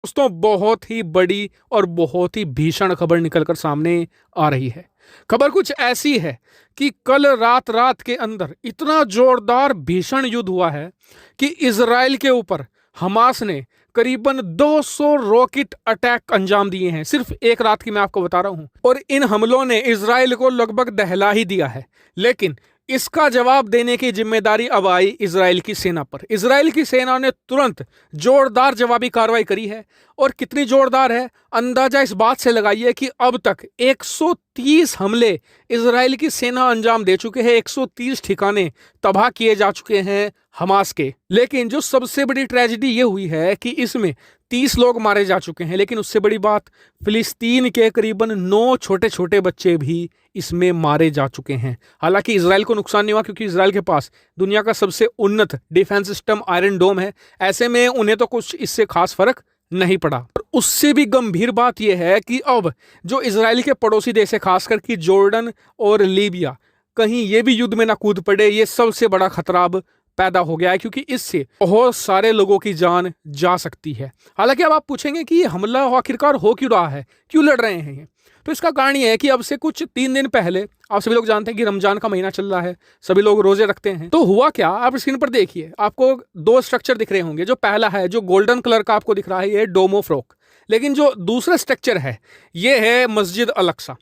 दोस्तों, बहुत ही बड़ी और बहुत ही भीषण खबर निकलकर सामने आ रही है। खबर कुछ ऐसी है कि कल रात रात के अंदर इतना जोरदार भीषण युद्ध हुआ है कि इजराइल के ऊपर हमास ने करीबन 200 रॉकेट अटैक अंजाम दिए हैं। सिर्फ एक रात की मैं आपको बता रहा हूं, और इन हमलों ने इजराइल को लगभग दहला ही दिया है। लेकिन इसका जवाब देने की जिम्मेदारी अब आई इजराइल की सेना पर। इजराइल की सेना ने तुरंत जोरदार जवाबी कार्रवाई करी है। और कितनी जोरदार है, अंदाजा इस बात से लगाइए कि अब तक 130 हमले इजराइल की सेना अंजाम दे चुके हैं। 130 ठिकाने तबाह किए जा चुके हैं हमास के। लेकिन जो सबसे बड़ी ट्रेजेडी ये हुई है कि इसमें 30 लोग मारे जा चुके हैं। लेकिन उससे बड़ी बात, फिलिस्तीन के करीबन 9 छोटे छोटे बच्चे भी इसमें मारे जा चुके हैं। हालांकि इजराइल को नुकसान नहीं हुआ, क्योंकि इजराइल के पास दुनिया का सबसे उन्नत डिफेंस सिस्टम आयरन डोम है। ऐसे में उन्हें तो कुछ इससे खास फर्क नहीं पड़ा। और उससे भी गंभीर बात यह है कि अब जो इजराइल के पड़ोसी देश है, खासकर कि जॉर्डन और लीबिया, कहीं ये भी युद्ध में ना कूद पड़े। ये सबसे बड़ा खतरा अब पैदा हो गया है, क्योंकि इससे बहुत सारे लोगों की जान जा सकती है। हालांकि अब आप पूछेंगे कि ये हमला आखिरकार हो क्यों रहा है, क्यों लड़ रहे हैं ये? तो इसका कारण यह है कि अब से कुछ 3 दिन पहले, आप सभी लोग जानते हैं कि रमजान का महीना चल रहा है, सभी लोग रोजे रखते हैं। तो हुआ क्या, आप स्क्रीन पर देखिए, आपको 2 स्ट्रक्चर दिख रहे होंगे। जो पहला है, जो गोल्डन कलर का आपको दिख रहा है, ये डोम ऑफ रॉक। लेकिन जो दूसरा स्ट्रक्चर है, ये है मस्जिद अल अक्सा।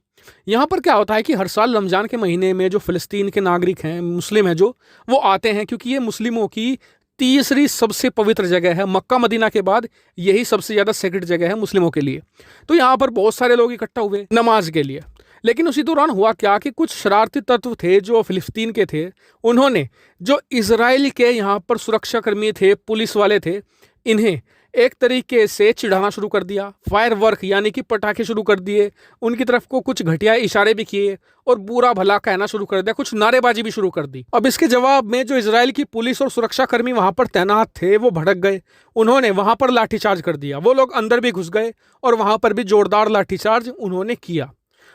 यहाँ पर क्या होता है कि हर साल रमजान के महीने में जो फिलिस्तीन के नागरिक हैं, मुस्लिम हैं, जो वो आते हैं, क्योंकि ये मुस्लिमों की तीसरी सबसे पवित्र जगह है। मक्का मदीना के बाद यही सबसे ज़्यादा सेक्रेट जगह है मुस्लिमों के लिए। तो यहाँ पर बहुत सारे लोग इकट्ठा हुए नमाज के लिए। लेकिन उसी दौरान हुआ क्या कि कुछ शरारती तत्व थे जो फिलिस्तीन के थे, उन्होंने जो इजराइल के यहाँ पर सुरक्षाकर्मी थे, पुलिस वाले थे, इन्हें एक तरीके से चिढ़ाना शुरू कर दिया। फायर वर्क यानी कि पटाखे शुरू कर दिए, उनकी तरफ को कुछ घटिया इशारे भी किए और बुरा भला कहना शुरू कर दिया, कुछ नारेबाजी भी शुरू कर दी। अब इसके जवाब में जो इजराइल की पुलिस और सुरक्षाकर्मी वहां पर तैनात थे, वो भड़क गए। उन्होंने वहां पर लाठीचार्ज कर दिया। वो लोग अंदर भी घुस गए और वहां पर भी जोरदार लाठीचार्ज उन्होंने किया।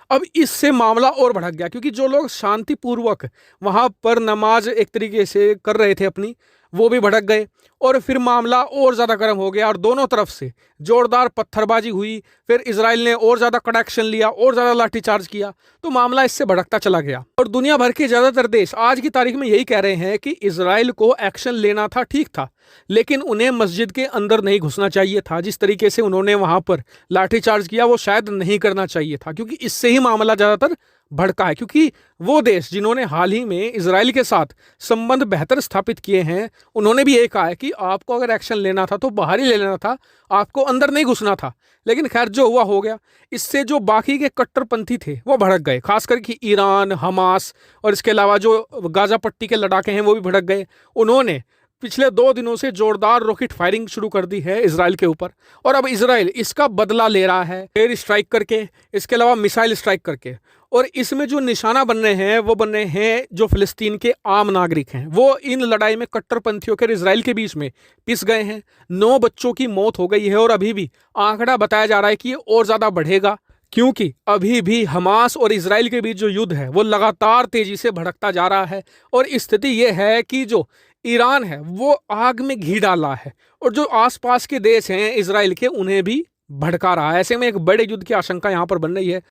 अब इससे मामला और भड़क गया, क्योंकि जो लोग शांतिपूर्वक वहां पर नमाज एक तरीके से कर रहे थे अपनी, वो भी भड़क गए। और फिर मामला और ज़्यादा गर्म हो गया और दोनों तरफ से जोरदार पत्थरबाजी हुई। फिर इजराइल ने और ज़्यादा कड़ा एक्शन लिया और ज़्यादा लाठीचार्ज किया। तो मामला इससे भड़कता चला गया। और दुनिया भर के ज़्यादातर देश आज की तारीख में यही कह रहे हैं कि इजराइल को एक्शन लेना था, ठीक था, लेकिन उन्हें मस्जिद के अंदर नहीं घुसना चाहिए था। जिस तरीके से उन्होंने वहां पर लाठीचार्ज किया, वो शायद नहीं करना चाहिए था, क्योंकि इससे ही मामला ज़्यादातर भड़का है। क्योंकि वो देश जिन्होंने हाल ही में इजराइल के साथ संबंध बेहतर स्थापित किए हैं, उन्होंने भी ये कहा है कि आपको अगर एक्शन लेना था तो बाहर ही ले लेना था, आपको अंदर नहीं घुसना था। लेकिन खैर, जो हुआ हो गया। इससे जो बाकी के कट्टरपंथी थे वो भड़क गए, खासकर कि ईरान, हमास और इसके अलावा जो गाजा पट्टी के लड़ाके हैं वो भी भड़क गए। उन्होंने पिछले 2 दिनों से जोरदार रॉकेट फायरिंग शुरू कर दी है इजराइल के ऊपर। और अब इजराइल इसका बदला ले रहा है एयर स्ट्राइक करके, इसके अलावा मिसाइल स्ट्राइक करके। और इसमें जो निशाना बन रहे हैं वो बन रहे हैं जो फिलिस्तीन के आम नागरिक हैं। वो इन लड़ाई में कट्टरपंथियों के इजराइल के बीच में पिस गए हैं। 9 बच्चों की मौत हो गई है और अभी भी आंकड़ा बताया जा रहा है कि ये और ज़्यादा बढ़ेगा, क्योंकि अभी भी हमास और इजराइल के बीच जो युद्ध है वो लगातार तेजी से भड़कता जा रहा है। और स्थिति ये है कि जो ईरान है वो आग में घी डाला है, और जो आसपास के देश हैं इजराइल के, उन्हें भी भड़का रहा है। ऐसे में एक बड़े युद्ध की आशंका यहाँ पर बन रही है।